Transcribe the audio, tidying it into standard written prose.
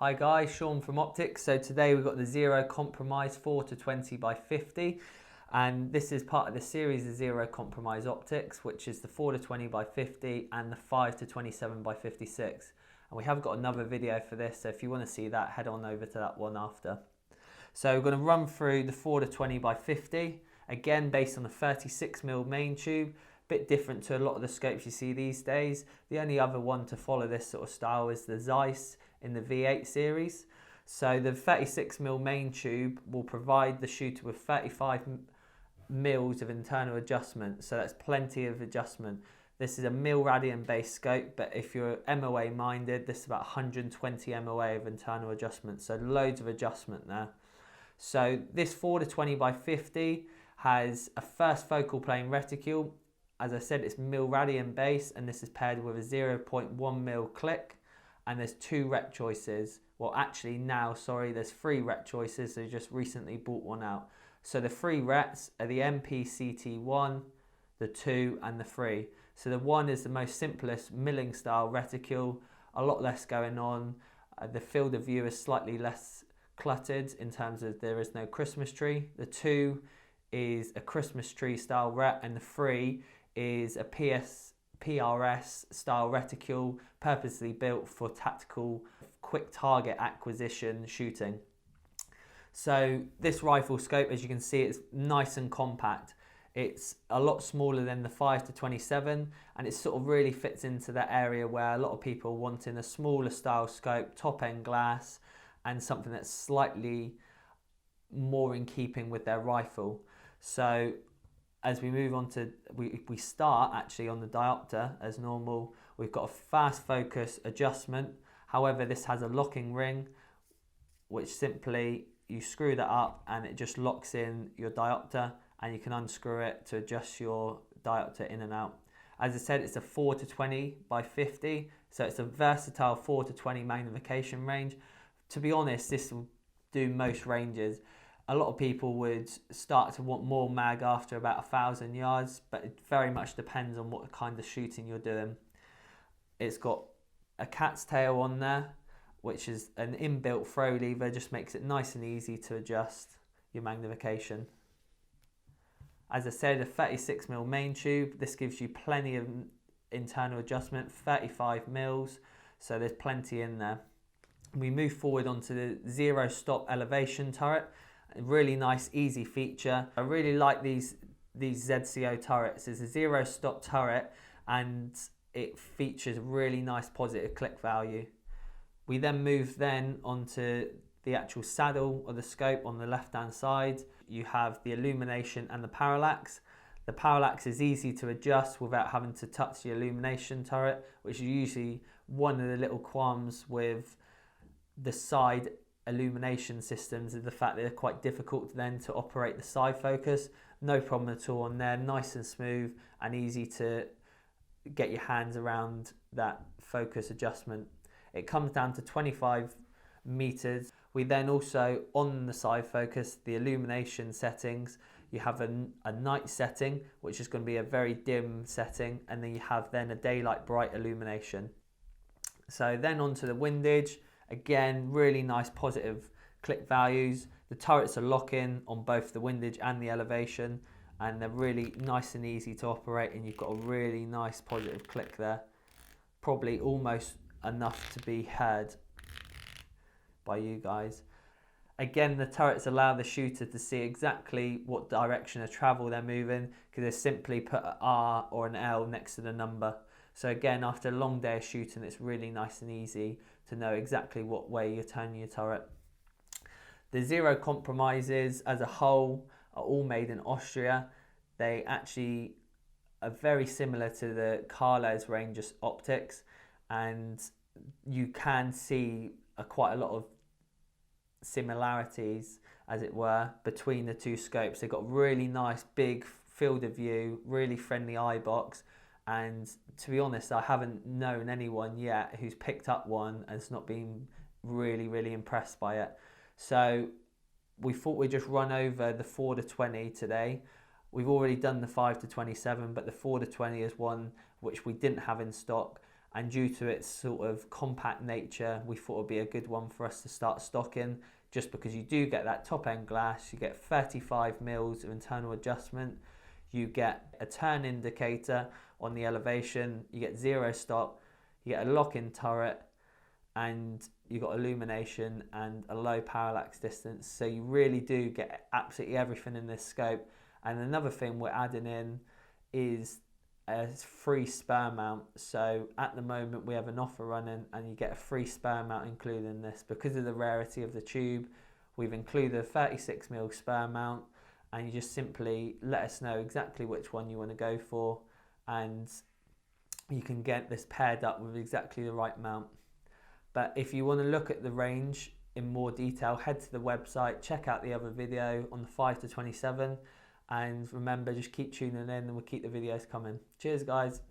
Hi guys, Shaun from Optic. So today we've got the Zero Compromise 4-20x50, and this is part of the series of Zero Compromise Optics, which is the 4-20x50 and the 5-27x56. And we have got another video for this, so if you want to see that, head on over to that one after. So we're going to run through the 4-20x50, again based on the 36mm main tube. Bit different to a lot of the scopes you see these days. The only other one to follow this sort of style is the Zeiss in the V8 series. So the 36mm main tube will provide the shooter with 35mm of internal adjustment, so that's plenty of adjustment. This is a mil-radian based scope, but if you're MOA minded, this is about 120 MOA of internal adjustment, so loads of adjustment there. So this 4-20x50 has a first focal plane reticule. As I said, it's mil-radian base, and this is paired with a 0.1mm click, and there's two ret choices. Well, actually now, sorry, there's three ret choices. They just recently brought one out. So the three rets are the MPCT1, the 2 and the 3. So the 1 is the most simplest milling style reticule, a lot less going on. The field of view is slightly less cluttered in terms of there is no Christmas tree. The 2 is a Christmas tree style ret, and the 3 is a PRS style reticule, purposely built for tactical quick target acquisition shooting. So this rifle scope, as you can see, it's nice and compact. It's a lot smaller than the 5-27, and it sort of really fits into that area where a lot of people are wanting a smaller style scope, top end glass, and something that's slightly more in keeping with their rifle. So as we move on to, we start actually on the diopter as normal. We've got a fast focus adjustment. However, this has a locking ring, which simply you screw that up and it just locks in your diopter, and you can unscrew it to adjust your diopter in and out. As I said, it's a 4-20x50, so it's a versatile 4-20 magnification range. To be honest, this will do most ranges. A lot of people would start to want more mag after about 1,000 yards, but it very much depends on what kind of shooting you're doing. It's got a cat's tail on there, which is an inbuilt throw lever, just makes it nice and easy to adjust your magnification. As I said, a 36mm main tube. This gives you plenty of internal adjustment, 35mm, so there's plenty in there. We move forward onto the zero stop elevation turret. A really nice, easy feature. I really like these ZCO turrets. It's a zero stop turret, and it features really nice positive click value. We then move onto the actual saddle of the scope on the left hand side. You have the illumination and the parallax. The parallax is easy to adjust without having to touch the illumination turret, which is usually one of the little qualms with the side illumination systems, is the fact that they're quite difficult then to operate the side focus. No problem at all on there, nice and smooth and easy to get your hands around that focus adjustment. It comes down to 25 meters. We then also, on the side focus, the illumination settings, you have a night setting, which is going to be a very dim setting, and then you have then a daylight bright illumination. So then onto the windage. Again, really nice positive click values. The turrets are lock-in on both the windage and the elevation, and they're really nice and easy to operate, and you've got a really nice positive click there. Probably almost enough to be heard by you guys. Again, the turrets allow the shooter to see exactly what direction of travel they're moving, because they simply put an R or an L next to the number. So again, after a long day of shooting, it's really nice and easy to know exactly what way you're turning your turret. The Zero Compromises as a whole are all made in Austria. They actually are very similar to the Carlo's range of optics, and you can see quite a lot of similarities, as it were, between the two scopes. They've got really nice big field of view, really friendly eye box, and to be honest, I haven't known anyone yet who's picked up one and has not been really impressed by it. So we thought we'd just run over the 4-20 today. We've already done the 5-27, but the 4-20 is one which we didn't have in stock, and due to its sort of compact nature, we thought it'd be a good one for us to start stocking, just because you do get that top end glass, you get 35 mils of internal adjustment, you get a turn indicator on the elevation, you get zero stop, you get a lock-in turret, and you got illumination and a low parallax distance. So you really do get absolutely everything in this scope. And another thing we're adding in is a free spur mount. So at the moment we have an offer running and you get a free spur mount included in this. Because of the rarity of the tube, we've included a 36mm spur mount, and you just simply let us know exactly which one you want to go for, and you can get this paired up with exactly the right mount. But if you want to look at the range in more detail, head to the website, check out the other video on the 5-27, and remember, just keep tuning in and we'll keep the videos coming. Cheers guys.